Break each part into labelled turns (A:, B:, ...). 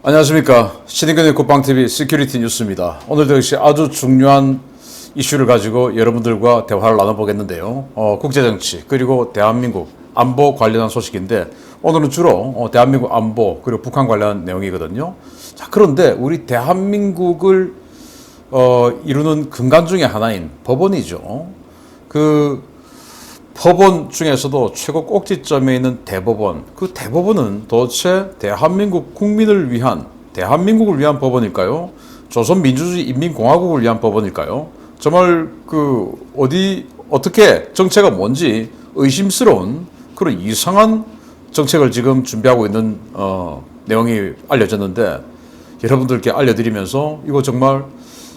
A: 안녕하십니까. 신인근의 국방TV 시큐리티 뉴스입니다. 오늘도 역시 아주 중요한 이슈를 가지고 여러분들과 대화를 나눠보겠는데요. 국제정치 그리고 대한민국 안보 관련한 소식인데 오늘은 주로 대한민국 안보 그리고 북한 관련한 내용이거든요. 자, 그런데 우리 대한민국을 이루는 근간 중에 하나인 법원이죠. 그 법원 중에서도 최고 꼭지점에 있는 대법원, 그 대법원은 도대체 대한민국 국민을 위한, 대한민국을 위한 법원일까요? 조선민주주의 인민공화국을 위한 법원일까요? 정말 어떻게 정체가 뭔지 의심스러운 그런 이상한 정책을 지금 준비하고 있는 내용이 알려졌는데, 여러분들께 알려드리면서 이거 정말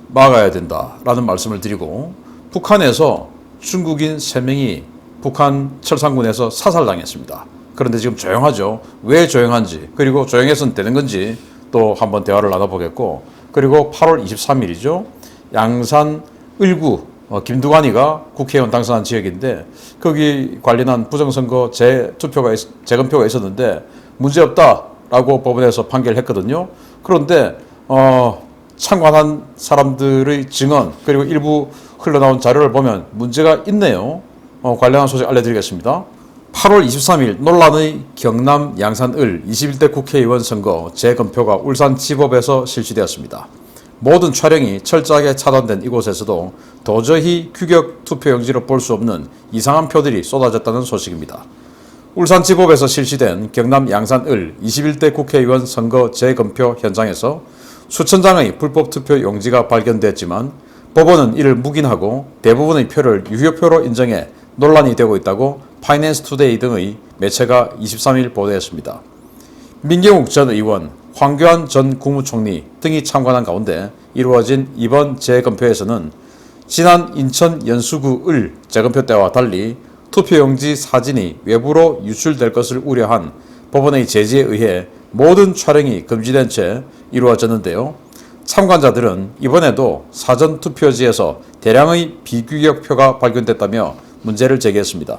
A: 막아야 된다라는 말씀을 드리고, 북한에서 중국인 3명이 북한 철산군에서 사살당했습니다. 그런데 지금 조용하죠. 왜 조용한지, 그리고 조용해서는 되는 건지 또 한번 대화를 나눠보겠고, 그리고 8월 23일이죠. 양산 을구 김두관이가 국회의원 당선한 지역인데 거기 관련한 부정선거 재검표가 있었는데 문제없다라고 법원에서 판결을 했거든요. 그런데 참관한 사람들의 증언 그리고 일부 흘러나온 자료를 보면 문제가 있네요. 관련한 소식 알려드리겠습니다. 8월 23일 논란의 경남 양산을 21대 국회의원 선거 재검표가 울산지법에서 실시되었습니다. 모든 촬영이 철저하게 차단된 이곳에서도 도저히 규격 투표용지로 볼 수 없는 이상한 표들이 쏟아졌다는 소식입니다. 울산지법에서 실시된 경남 양산을 21대 국회의원 선거 재검표 현장에서 수천 장의 불법 투표 용지가 발견됐지만 법원은 이를 묵인하고 대부분의 표를 유효표로 인정해 논란이 되고 있다고 파이낸스 투데이 등의 매체가 23일 보도했습니다. 민경욱 전 의원, 황교안 전 국무총리 등이 참관한 가운데 이루어진 이번 재검표에서는 지난 인천 연수구 을 재검표 때와 달리 투표용지 사진이 외부로 유출될 것을 우려한 법원의 제지에 의해 모든 촬영이 금지된 채 이루어졌는데요. 참관자들은 이번에도 사전 투표지에서 대량의 비규격표가 발견됐다며 문제를 제기했습니다.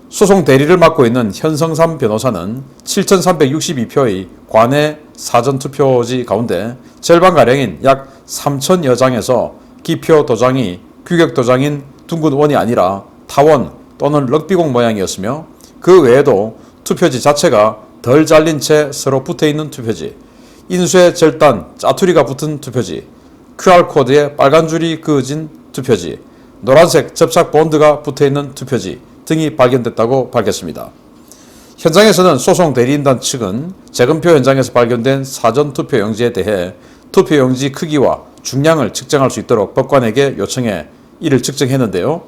A: 소송 대리를 맡고 있는 현성삼 변호사는 7,362표의 관내 사전투표지 가운데 절반가량인 약 3,000여 장에서 기표 도장이 규격 도장인 둥근 원이 아니라 타원 또는 럭비공 모양이었으며 그 외에도 투표지 자체가 덜 잘린 채 서로 붙어있는 투표지, 인쇄 절단 짜투리가 붙은 투표지, QR코드에 빨간 줄이 그어진 투표지, 노란색 접착 본드가 붙어있는 투표지 등이 발견됐다고 밝혔습니다. 현장에서는 소송 대리인단 측은 재검표 현장에서 발견된 사전투표용지에 대해 투표용지 크기와 중량을 측정할 수 있도록 법관에게 요청해 이를 측정했는데요.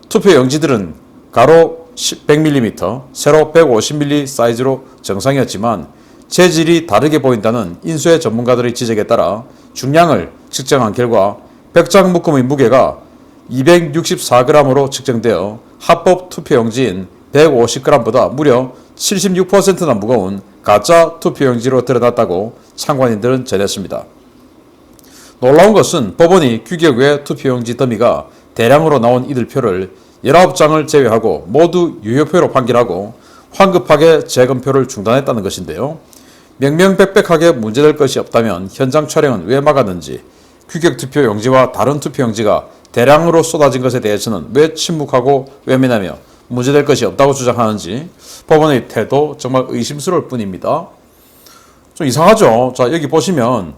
A: 투표용지들은 가로 100mm, 세로 150mm 사이즈로 정상이었지만 재질이 다르게 보인다는 인쇄 전문가들의 지적에 따라 중량을 측정한 결과 100장 묶음의 무게가 264g으로 측정되어 합법 투표용지인 150g보다 무려 76%나 무거운 가짜 투표용지로 드러났다고 참관인들은 전했습니다. 놀라운 것은 법원이 규격 외 투표용지 더미가 대량으로 나온 이들 표를 19장을 제외하고 모두 유효표로 판결하고 황급하게 재검표를 중단했다는 것인데요. 명명백백하게 문제될 것이 없다면 현장 촬영은 왜 막았는지, 규격 투표용지와 다른 투표용지가 대량으로 쏟아진 것에 대해서는 왜 침묵하고 외면하며 문제될 것이 없다고 주장하는지 법원의 태도 정말 의심스러울 뿐입니다. 좀 이상하죠. 자, 여기 보시면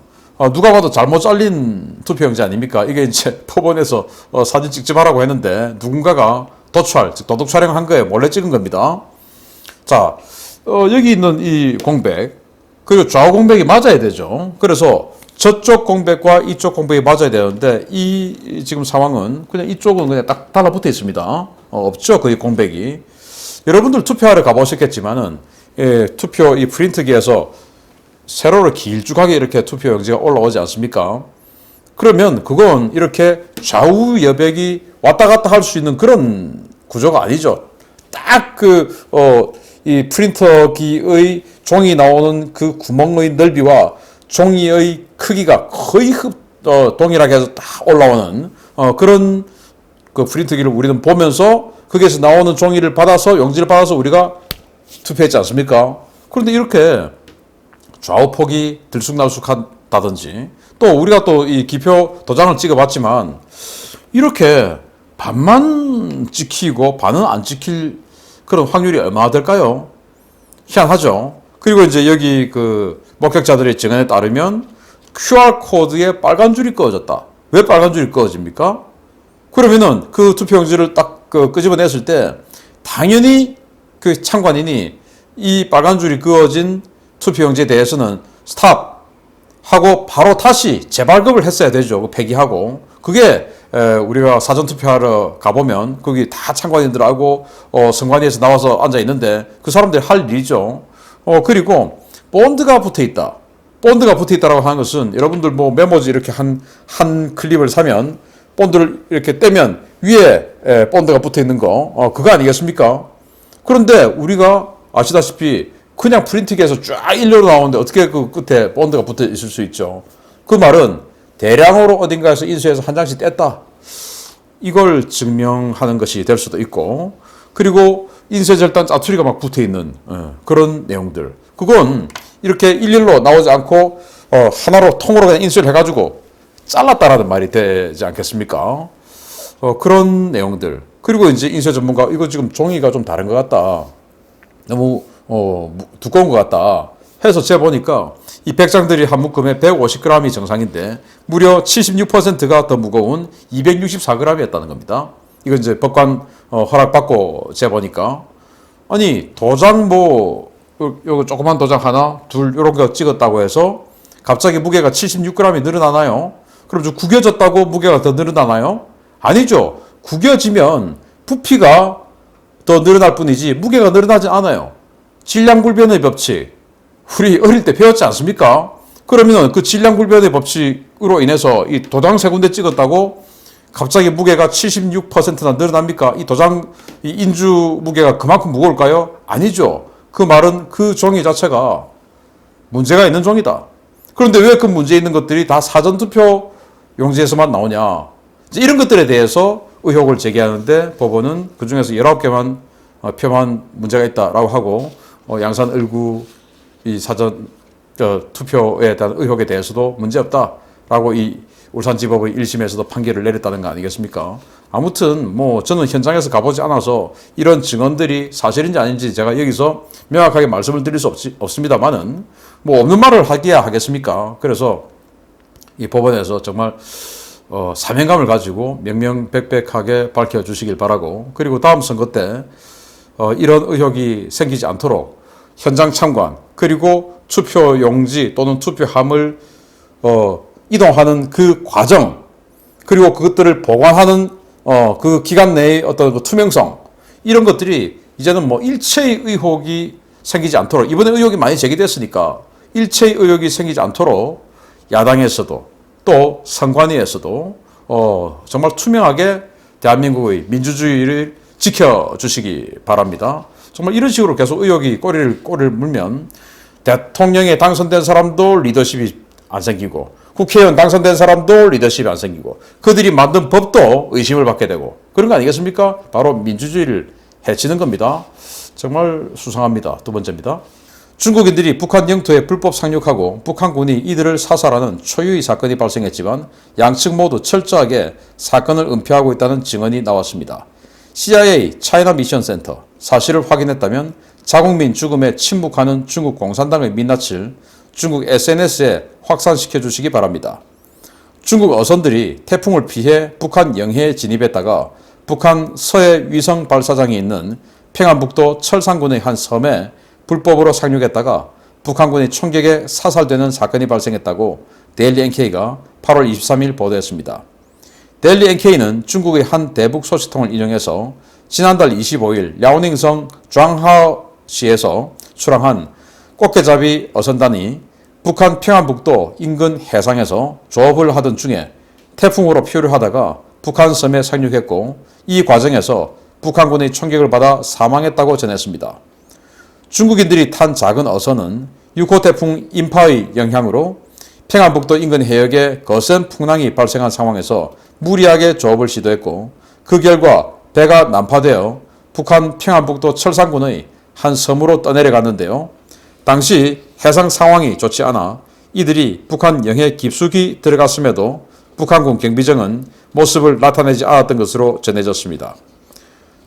A: 누가 봐도 잘못 잘린 투표용지 아닙니까? 이게 이제 법원에서 사진 찍지 말라고 했는데 누군가가 도출, 즉 도둑 촬영한 거에 몰래 찍은 겁니다. 자, 여기 있는 이 공백, 그리고 좌우 공백이 맞아야 되죠. 그래서 저쪽 공백과 이쪽 공백이 맞아야 되는데 이 지금 상황은 그냥 이쪽은 그냥 딱 달라붙어 있습니다. 없죠, 거의 공백이. 여러분들 투표하러 가보셨겠지만은 투표 이 프린트기에서 세로로 길쭉하게 이렇게 투표용지가 올라오지 않습니까? 그러면 그건 이렇게 좌우 여백이 왔다 갔다 할 수 있는 그런 구조가 아니죠. 딱 이 프린터기의 종이 나오는 그 구멍의 넓이와 종이의 크기가 거의 동일하게 해서 딱 올라오는 그런 그 프린트기를 우리는 보면서 거기에서 나오는 종이를 받아서 용지를 받아서 우리가 투표했지 않습니까? 그런데 이렇게 좌우폭이 들쑥날쑥하다든지 또 우리가 또 이 기표 도장을 찍어봤지만 이렇게 반만 찍히고 반은 안 찍힐 그런 확률이 얼마나 될까요? 희한하죠. 그리고 이제 여기 그 목격자들의 증언에 따르면 QR코드에 빨간 줄이 꺼졌다. 왜 빨간 줄이 꺼집니까? 그러면은 그 투표용지를 딱 그 끄집어냈을 때 당연히 그 참관인이 이 빨간 줄이 그어진 투표용지에 대해서는 스탑 하고 바로 다시 재발급을 했어야 되죠. 폐기하고. 그게 우리가 사전투표하러 가보면 거기 다 참관인들하고 선관위에서 나와서 앉아 있는데 그 사람들이 할 일이죠. 그리고 본드가 붙어 있다. 본드가 붙어 있다라고 하는 것은 여러분들 뭐 메모지 이렇게 한 클립을 사면 본드를 이렇게 떼면 위에 본드가 붙어 있는 거 그거 아니겠습니까? 그런데 우리가 아시다시피 그냥 프린트기에서 쫙 일렬로 나오는데 어떻게 그 끝에 본드가 붙어 있을 수 있죠? 그 말은 대량으로 어딘가에서 인쇄해서 한 장씩 뗐다. 이걸 증명하는 것이 될 수도 있고, 그리고 인쇄 절단 짜투리가 막 붙어 있는 그런 내용들. 그건 이렇게 일일로 나오지 않고 하나로 통으로 그냥 인쇄를 해가지고 잘랐다라는 말이 되지 않겠습니까? 그런 내용들. 그리고 이제 인쇄 전문가 이거 지금 종이가 좀 다른 것 같다. 너무 두꺼운 것 같다. 해서 재보니까 이 100장들이 한 묶음에 150g이 정상인데 무려 76%가 더 무거운 264g이었다는 겁니다. 이건 이제 법관 허락받고 재보니까 아니 도장 뭐 요거 조그만 도장 하나 둘 요런 거 찍었다고 해서 갑자기 무게가 76g이 늘어나나요? 그럼 좀 구겨졌다고 무게가 더 늘어나나요? 아니죠. 구겨지면 부피가 더 늘어날 뿐이지 무게가 늘어나지 않아요. 질량불변의 법칙 우리 어릴 때 배웠지 않습니까? 그러면 그 질량불변의 법칙으로 인해서 이 도장 세 군데 찍었다고 갑자기 무게가 76%나 늘어납니까? 이 도장 이 인주 무게가 그만큼 무거울까요? 아니죠. 그 말은 그 종이 자체가 문제가 있는 종이다. 그런데 왜 그 문제 있는 것들이 다 사전투표 용지에서만 나오냐? 이런 것들에 대해서 의혹을 제기하는데 법원은 그중에서 19개만 표만 문제가 있다라고 하고 양산 을구 이 사전 투표에 대한 의혹에 대해서도 문제없다라고 이 울산지법의 1심에서도 판결을 내렸다는 거 아니겠습니까? 아무튼 뭐 저는 현장에서 가보지 않아서 이런 증언들이 사실인지 아닌지 제가 여기서 명확하게 말씀을 드릴 수 없습니다만은 뭐 없는 말을 하기야 하겠습니까? 그래서 이 법원에서 정말 사명감을 가지고 명명백백하게 밝혀주시길 바라고, 그리고 다음 선거 때 이런 의혹이 생기지 않도록 현장 참관 그리고 투표 용지 또는 투표함을 이동하는 그 과정 그리고 그것들을 보관하는 그 기간 내의 어떤 그 투명성 이런 것들이 이제는 뭐 일체의 의혹이 생기지 않도록, 이번에 의혹이 많이 제기됐으니까 일체의 의혹이 생기지 않도록 야당에서도 또 선관위에서도 정말 투명하게 대한민국의 민주주의를 지켜주시기 바랍니다. 정말 이런 식으로 계속 의혹이 꼬리를 물면 대통령에 당선된 사람도 리더십이 안 생기고 국회의원 당선된 사람도 리더십이 안 생기고 그들이 만든 법도 의심을 받게 되고 그런 거 아니겠습니까? 바로 민주주의를 해치는 겁니다. 정말 수상합니다. 두 번째입니다. 중국인들이 북한 영토에 불법 상륙하고 북한군이 이들을 사살하는 초유의 사건이 발생했지만 양측 모두 철저하게 사건을 은폐하고 있다는 증언이 나왔습니다. CIA 차이나 미션 센터 사실을 확인했다면 자국민 죽음에 침묵하는 중국 공산당의 민낯을 중국 SNS에 확산시켜 주시기 바랍니다. 중국 어선들이 태풍을 피해 북한 영해에 진입했다가 북한 서해 위성 발사장이 있는 평안북도 철산군의 한 섬에 불법으로 상륙했다가 북한군의 총격에 사살되는 사건이 발생했다고 데일리 NK가 8월 23일 보도했습니다. 데일리 NK는 중국의 한 대북 소식통을 인용해서 지난달 25일 랴오닝성 장하오시에서 출항한 꽃게잡이 어선단이 북한 평안북도 인근 해상에서 조업을 하던 중에 태풍으로 표류하다가 북한 섬에 상륙했고 이 과정에서 북한군의 총격을 받아 사망했다고 전했습니다. 중국인들이 탄 작은 어선은 6호 태풍 인파의 영향으로 평안북도 인근 해역에 거센 풍랑이 발생한 상황에서 무리하게 조업을 시도했고 그 결과 배가 난파되어 북한 평안북도 철산군의 한 섬으로 떠내려갔는데요. 당시 해상 상황이 좋지 않아 이들이 북한 영해 깊숙이 들어갔음에도 북한군 경비정은 모습을 나타내지 않았던 것으로 전해졌습니다.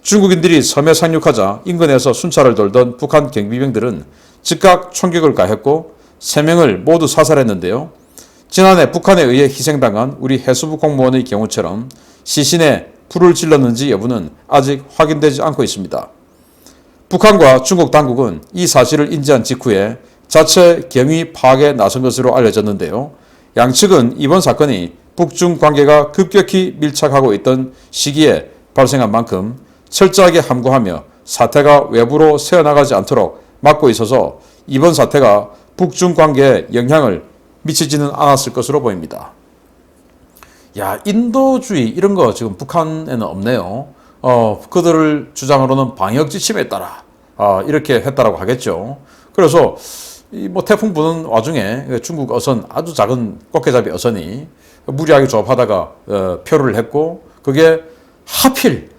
A: 중국인들이 섬에 상륙하자 인근에서 순찰을 돌던 북한 경비병들은 즉각 총격을 가했고 3명을 모두 사살했는데요. 지난해 북한에 의해 희생당한 우리 해수부 공무원의 경우처럼 시신에 불을 질렀는지 여부는 아직 확인되지 않고 있습니다. 북한과 중국 당국은 이 사실을 인지한 직후에 자체 경위 파악에 나선 것으로 알려졌는데요. 양측은 이번 사건이 북중 관계가 급격히 밀착하고 있던 시기에 발생한 만큼 철저하게 함구하며 사태가 외부로 새어나가지 않도록 막고 있어서 이번 사태가 북중 관계에 영향을 미치지는 않았을 것으로 보입니다. 야, 인도주의 이런 거 지금 북한에는 없네요. 그들을 주장으로는 방역 지침에 따라 이렇게 했다라고 하겠죠. 그래서 뭐 태풍 부는 와중에 중국 어선, 아주 작은 꽃게잡이 어선이 무리하게 조업하다가 표류를 했고 그게 하필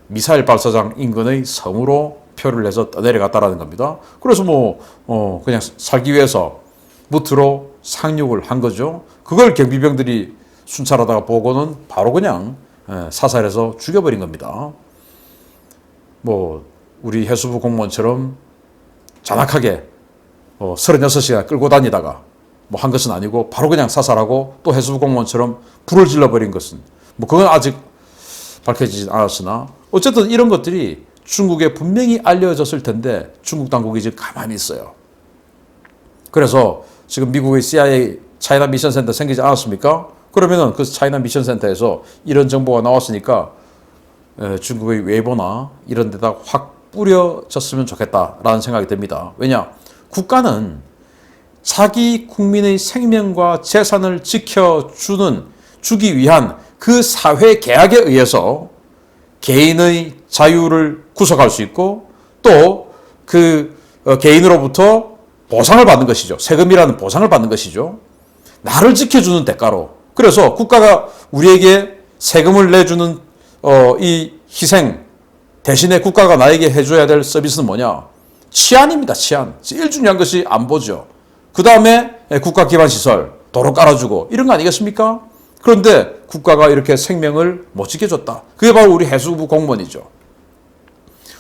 A: 미사일 발사장 인근의 섬으로 표류를 해서 떠내려갔다라는 겁니다. 그래서 그냥 살기 위해서 무트로 상륙을 한 거죠. 그걸 경비병들이 순찰하다가 보고는 바로 그냥 사살해서 죽여버린 겁니다. 우리 해수부 공무원처럼 잔악하게 36시간 끌고 다니다가 한 것은 아니고 바로 그냥 사살하고 또 해수부 공무원처럼 불을 질러버린 것은 그건 아직 밝혀지진 않았으나 어쨌든 이런 것들이 중국에 분명히 알려졌을 텐데 중국 당국이 지금 가만히 있어요. 그래서 지금 미국의 CIA 차이나 미션 센터 생기지 않았습니까? 그러면은 그 차이나 미션 센터에서 이런 정보가 나왔으니까 중국의 웨이보나 이런 데다 확 뿌려졌으면 좋겠다라는 생각이 듭니다. 왜냐? 국가는 자기 국민의 생명과 재산을 주기 위한 그 사회 계약에 의해서 개인의 자유를 구속할 수 있고 또 그 개인으로부터 보상을 받는 것이죠. 세금이라는 보상을 받는 것이죠. 나를 지켜주는 대가로. 그래서 국가가 우리에게 세금을 내주는 이 희생 대신에 국가가 나에게 해줘야 될 서비스는 뭐냐? 치안입니다. 치안. 제일 중요한 것이 안보죠. 그 다음에 국가 기반 시설, 도로 깔아주고 이런 거 아니겠습니까? 그런데 국가가 이렇게 생명을 못 지켜줬다. 그게 바로 우리 해수부 공무원이죠.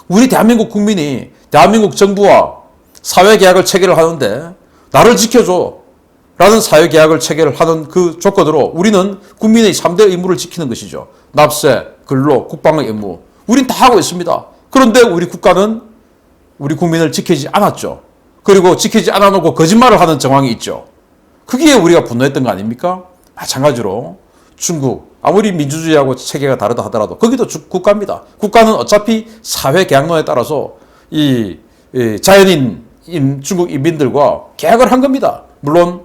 A: 우리 대한민국 국민이 대한민국 정부와 사회계약을 체결을 하는데 나를 지켜줘 라는 사회계약을 체결을 하는 그 조건으로 우리는 국민의 3대 의무를 지키는 것이죠. 납세, 근로, 국방의 의무. 우린 다 하고 있습니다. 그런데 우리 국가는 우리 국민을 지키지 않았죠. 그리고 지키지 않아놓고 거짓말을 하는 정황이 있죠. 그게 우리가 분노했던 거 아닙니까? 마찬가지로 중국 아무리 민주주의하고 체계가 다르다 하더라도 거기도 국가입니다. 국가는 어차피 사회계약론에 따라서 이 자연인 중국 인민들과 계약을 한 겁니다. 물론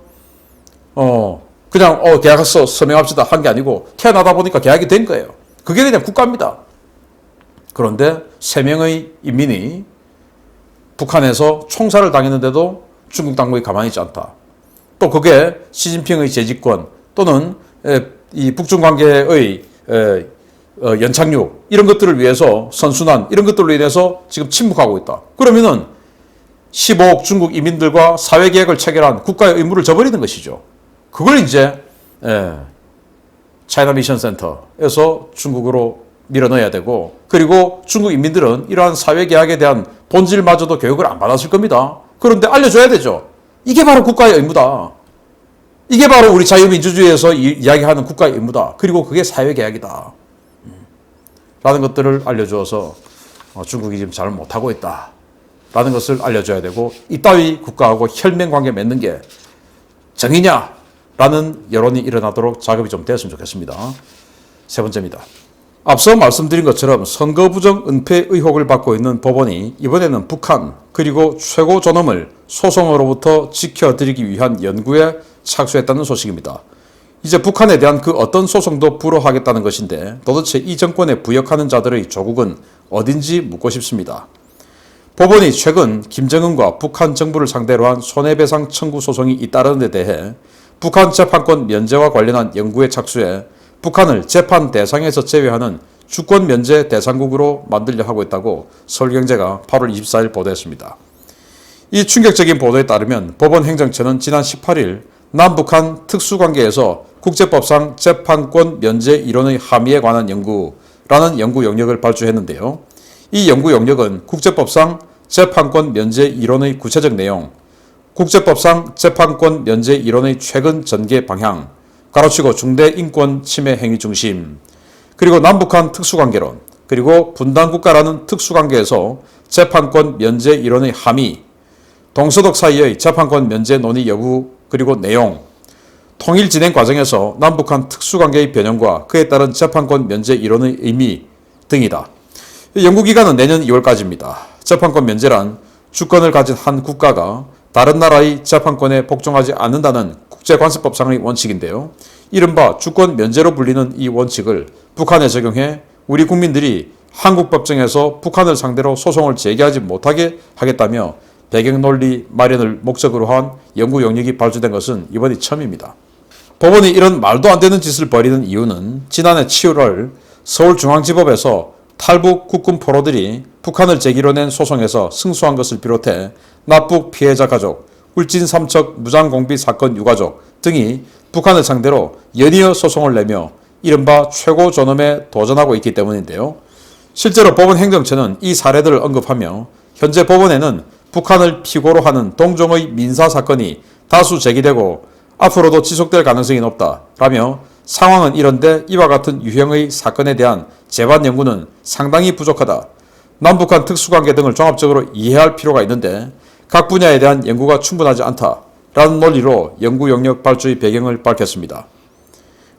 A: 그냥 계약서 서명합시다 한 게 아니고 태어나다 보니까 계약이 된 거예요. 그게 그냥 국가입니다. 그런데 3명의 인민이 북한에서 총살을 당했는데도 중국 당국이 가만히 있지 않다. 또 그게 시진핑의 재집권 또는 이 북중 관계의 연착륙 이런 것들을 위해서 선순환 이런 것들로 인해서 지금 침묵하고 있다. 그러면은 15억 중국 이민들과 사회계약을 체결한 국가의 의무를 저버리는 것이죠. 그걸 이제 차이나 미션 센터에서 중국으로 밀어넣어야 되고 그리고 중국 인민들은 이러한 사회계약에 대한 본질마저도 교육을 안 받았을 겁니다. 그런데 알려줘야 되죠. 이게 바로 국가의 의무다. 이게 바로 우리 자유민주주의에서 이야기하는 국가의 의무다. 그리고 그게 사회계약이다. 라는 것들을 알려주어서 중국이 지금 잘 못하고 있다. 라는 것을 알려줘야 되고 이따위 국가하고 혈맹관계 맺는 게 정의냐? 라는 여론이 일어나도록 작업이 좀 되었으면 좋겠습니다. 세 번째입니다. 앞서 말씀드린 것처럼 선거 부정 은폐 의혹을 받고 있는 법원이 이번에는 북한 그리고 최고 존엄을 소송으로부터 지켜드리기 위한 연구에 착수했다는 소식입니다. 이제 북한에 대한 그 어떤 소송도 불허하겠다는 것인데 도대체 이 정권에 부역하는 자들의 조국은 어딘지 묻고 싶습니다. 법원이 최근 김정은과 북한 정부를 상대로 한 손해배상 청구 소송이 잇따르는 데 대해 북한 재판권 면제와 관련한 연구에 착수해 북한을 재판 대상에서 제외하는 주권 면제 대상국으로 만들려 하고 있다고 서울경제가 8월 24일 보도했습니다. 이 충격적인 보도에 따르면 법원 행정처는 지난 18일 남북한 특수관계에서 국제법상 재판권 면제 이론의 함의에 관한 연구라는 연구 영역을 발주했는데요. 이 연구 영역은 국제법상 재판권 면제 이론의 구체적 내용, 국제법상 재판권 면제 이론의 최근 전개 방향, 가로치고 중대 인권 침해 행위 중심, 그리고 남북한 특수관계론, 그리고 분단국가라는 특수관계에서 재판권 면제 이론의 함의, 동서독 사이의 재판권 면제 논의 여부 그리고 내용, 통일 진행 과정에서 남북한 특수관계의 변형과 그에 따른 재판권 면제 이론의 의미 등이다. 연구기간은 내년 2월까지입니다. 재판권 면제란 주권을 가진 한 국가가 다른 나라의 재판권에 복종하지 않는다는 국제관습법상의 원칙인데요. 이른바 주권 면제로 불리는 이 원칙을 북한에 적용해 우리 국민들이 한국 법정에서 북한을 상대로 소송을 제기하지 못하게 하겠다며 배경 논리 마련을 목적으로 한 연구 영역이 발주된 것은 이번이 처음입니다. 법원이 이런 말도 안 되는 짓을 벌이는 이유는 지난해 7월 서울중앙지법에서 탈북 국군 포로들이 북한을 제기로 낸 소송에서 승소한 것을 비롯해 납북 피해자 가족, 울진 삼척 무장공비 사건 유가족 등이 북한을 상대로 연이어 소송을 내며 이른바 최고 존엄에 도전하고 있기 때문인데요. 실제로 법원 행정처는 이 사례들을 언급하며 현재 법원에는 북한을 피고로 하는 동종의 민사사건이 다수 제기되고 앞으로도 지속될 가능성이 높다라며 상황은 이런데 이와 같은 유형의 사건에 대한 재반 연구는 상당히 부족하다. 남북한 특수관계 등을 종합적으로 이해할 필요가 있는데 각 분야에 대한 연구가 충분하지 않다라는 논리로 연구 영역 발주의 배경을 밝혔습니다.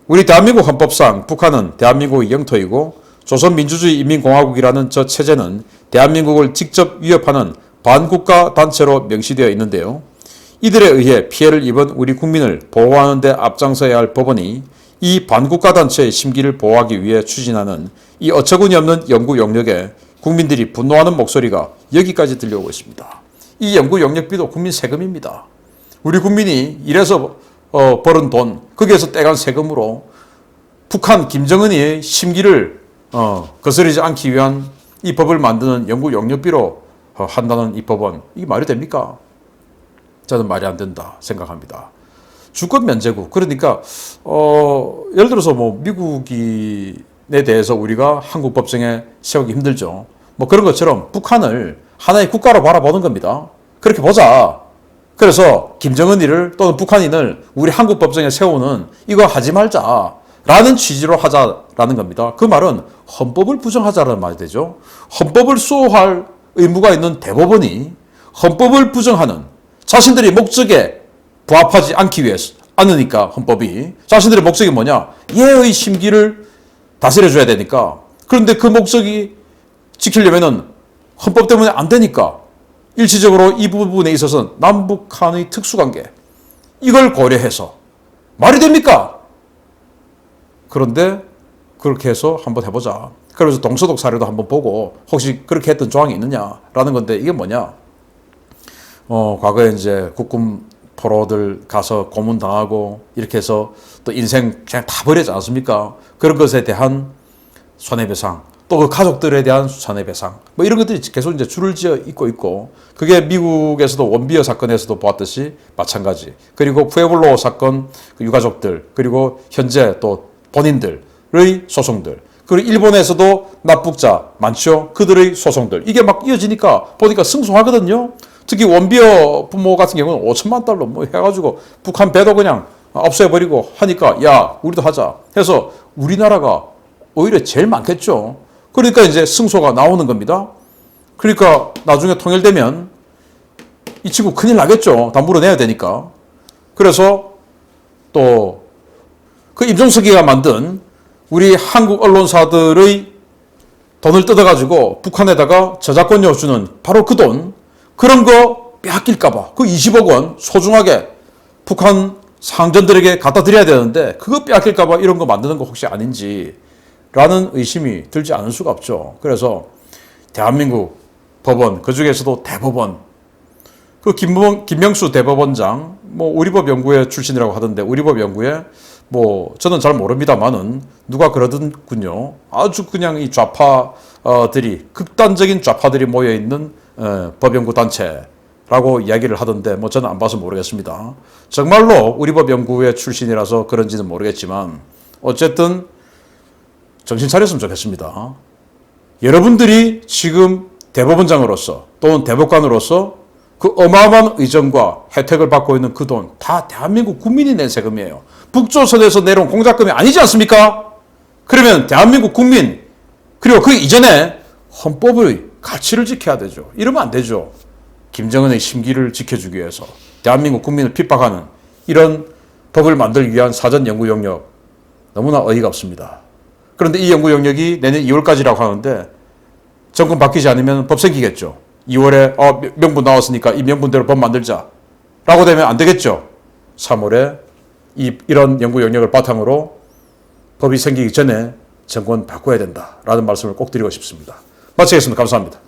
A: 우리 대한민국 헌법상 북한은 대한민국의 영토이고 조선민주주의 인민공화국이라는 저 체제는 대한민국을 직접 위협하는 반국가 단체로 명시되어 있는데요. 이들에 의해 피해를 입은 우리 국민을 보호하는 데 앞장서야 할 법원이 이 반국가 단체의 심기를 보호하기 위해 추진하는 이 어처구니 없는 연구 영역에 국민들이 분노하는 목소리가 여기까지 들려오고 있습니다. 이 연구 영역비도 국민 세금입니다. 우리 국민이 일해서 벌은 돈, 거기에서 떼간 세금으로 북한 김정은의 심기를 거스르지 않기 위한 이 법을 만드는 연구 영역비로 한다는 이 법원, 이게 말이 됩니까? 저는 말이 안 된다 생각합니다. 주권 면제국, 그러니까 예를 들어서 뭐 미국인에 대해서 우리가 한국 법정에 세우기 힘들죠. 뭐 그런 것처럼 북한을 하나의 국가로 바라보는 겁니다. 그렇게 보자. 그래서 김정은이를 또는 북한인을 우리 한국 법정에 세우는 이거 하지 말자라는 취지로 하자라는 겁니다. 그 말은 헌법을 부정하자라는 말이 되죠. 헌법을 수호할 의무가 있는 대법원이 헌법을 부정하는 자신들의 목적에 부합하지 않으니까 헌법이 자신들의 목적이 뭐냐? 예의 심기를 다스려줘야 되니까. 그런데 그 목적이 지키려면은 헌법 때문에 안 되니까 일시적으로 이 부분에 있어서 남북한의 특수관계 이걸 고려해서 말이 됩니까? 그런데 그렇게 해서 한번 해보자. 그래서 동서독 사례도 한번 보고 혹시 그렇게 했던 조항이 있느냐라는 건데 이게 뭐냐? 과거에 이제 국군 포로들 가서 고문당하고 이렇게 해서 또 인생 그냥 다 버리지 않습니까? 그런 것에 대한 손해배상, 또 그 가족들에 대한 손해배상, 뭐 이런 것들이 계속 이제 줄을 지어 있고, 그게 미국에서도 원비어 사건에서도 보았듯이 마찬가지. 그리고 푸에블로 사건 그 유가족들, 그리고 현재 또 본인들의 소송들, 그리고 일본에서도 납북자 많죠. 그들의 소송들. 이게 막 이어지니까 보니까 승소하거든요. 특히 원비어 부모 같은 경우는 5천만 달러 뭐 해가지고 북한 배도 그냥 없애버리고 하니까 야 우리도 하자 해서 우리나라가 오히려 제일 많겠죠. 그러니까 이제 승소가 나오는 겁니다. 그러니까 나중에 통일되면 이 친구 큰일 나겠죠. 다 물어내야 되니까. 그래서 또 그 임종석이가 만든 우리 한국 언론사들의 돈을 뜯어가지고 북한에다가 저작권료 주는 바로 그 돈, 그런 거 빼앗길까봐 그 20억 원 소중하게 북한 상전들에게 갖다 드려야 되는데 그거 빼앗길까봐 이런 거 만드는 거 혹시 아닌지라는 의심이 들지 않을 수가 없죠. 그래서 대한민국 법원, 그 중에서도 대법원, 그 김명수 대법원장, 뭐 우리법 연구회 출신이라고 하던데 우리법 연구회 뭐 저는 잘 모릅니다만은 누가 그러던군요. 아주 그냥 이 좌파들이 극단적인 좌파들이 모여 있는 법연구 단체 라고 이야기를 하던데 뭐 저는 안 봐서 모르겠습니다. 정말로 우리법연구회 출신이라서 그런지는 모르겠지만 어쨌든 정신 차렸으면 좋겠습니다. 여러분들이 지금 대법원장으로서 또는 대법관으로서 그 어마어마한 의정과 혜택을 받고 있는 그 돈 다 대한민국 국민이 낸 세금이에요. 북조선에서 내려온 공작금이 아니지 않습니까? 그러면 대한민국 국민 그리고 그 이전에 헌법의 가치를 지켜야 되죠. 이러면 안 되죠. 김정은의 심기를 지켜주기 위해서 대한민국 국민을 핍박하는 이런 법을 만들기 위한 사전 연구 영역 너무나 어이가 없습니다. 그런데 이 연구 영역이 내년 2월까지라고 하는데 정권 바뀌지 않으면 법 생기겠죠. 2월에 명분 나왔으니까 이 명분대로 법 만들자 라고 되면 안 되겠죠. 3월에 이런 연구 영역을 바탕으로 법이 생기기 전에 정권 바꿔야 된다라는 말씀을 꼭 드리고 싶습니다. 마치겠습니다. 감사합니다.